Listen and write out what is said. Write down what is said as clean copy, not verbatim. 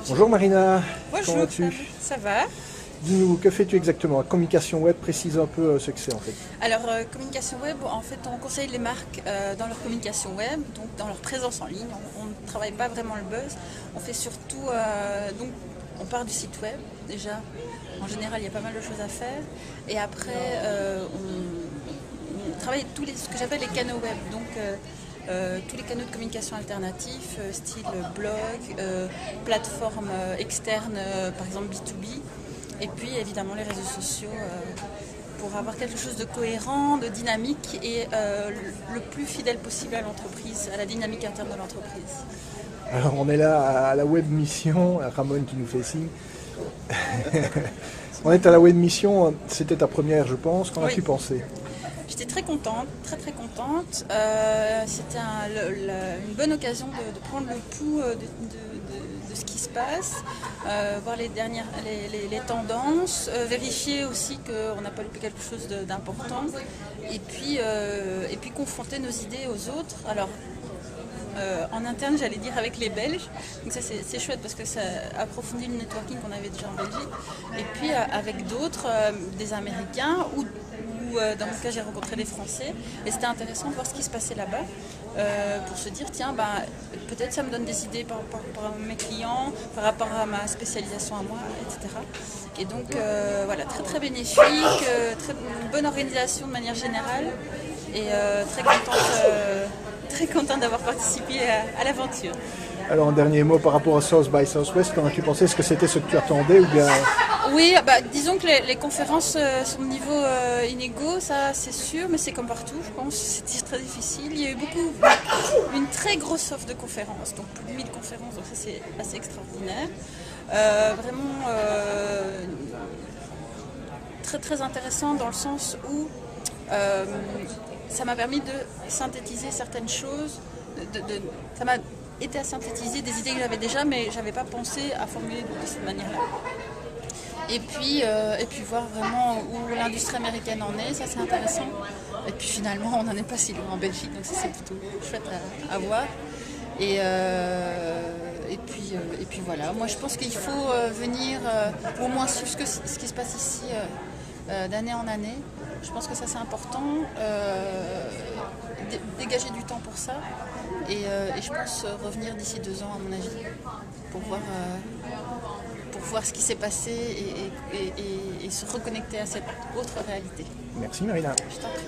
Bonjour Marina, Bonjour, comment vas-tu? ça va? Dis-nous, que fais-tu exactement? Communication web, précise un peu ce que c'est en fait. Alors, communication web, en fait, on conseille les marques dans leur communication web, donc dans leur présence en ligne. On ne travaille pas vraiment le buzz. On fait surtout, donc, on part du site web déjà. En général, il y a pas mal de choses à faire. Et après, on travaille ce que j'appelle les canaux web. Donc, tous les canaux de communication alternatifs, style blog, plateforme externe, par exemple B2B. Et puis évidemment les réseaux sociaux pour avoir quelque chose de cohérent, de dynamique et le plus fidèle possible à l'entreprise, à la dynamique interne de l'entreprise. Alors on est là à la web mission, Ramon qui nous fait signe. On est à la web mission, c'était ta première je pense, qu'en as-tu pensé? J'étais très contente, très contente. C'était une bonne occasion de prendre le pouls de ce qui se passe, voir les tendances, vérifier aussi qu'on n'a pas loupé quelque chose d'important, et puis confronter nos idées aux autres. Alors, en interne, j'allais dire avec les Belges, donc ça c'est chouette parce que ça approfondit le networking qu'on avait déjà en Belgique, et puis avec d'autres, des Américains ou dans mon cas j'ai rencontré des Français, et c'était intéressant de voir ce qui se passait là-bas, pour se dire tiens peut-être ça me donne des idées par rapport à mes clients, par rapport à ma spécialisation à moi, etc. Et donc voilà, très bénéfique, une bonne organisation de manière générale, et très contente d'avoir participé à l'aventure. Alors un dernier mot par rapport à South by Southwest, qu'en as-tu pensé? Est-ce que c'était ce que tu attendais ou bien... Oui, disons que les conférences sont de niveau inégaux, ça c'est sûr, mais c'est comme partout, je pense, c'est très difficile. Il y a eu une très grosse offre de conférences, donc plus de 1000 conférences, donc ça c'est assez extraordinaire. Vraiment très intéressant dans le sens où ça m'a permis de synthétiser certaines choses, ça m'a aidé à synthétiser des idées que j'avais déjà, mais je n'avais pas pensé à formuler de cette manière-là. Et puis voir vraiment où l'industrie américaine en est, ça c'est intéressant. Et puis finalement, on n'en est pas si loin en Belgique, donc ça c'est plutôt chouette à voir. Et puis voilà, moi je pense qu'il faut venir au moins suivre ce qui se passe ici d'année en année. Je pense que ça c'est important, dégager du temps pour ça, et je pense revenir d'ici 2 ans à mon avis pour voir ce qui s'est passé et se reconnecter à cette autre réalité. Merci Marina. Je t'en prie.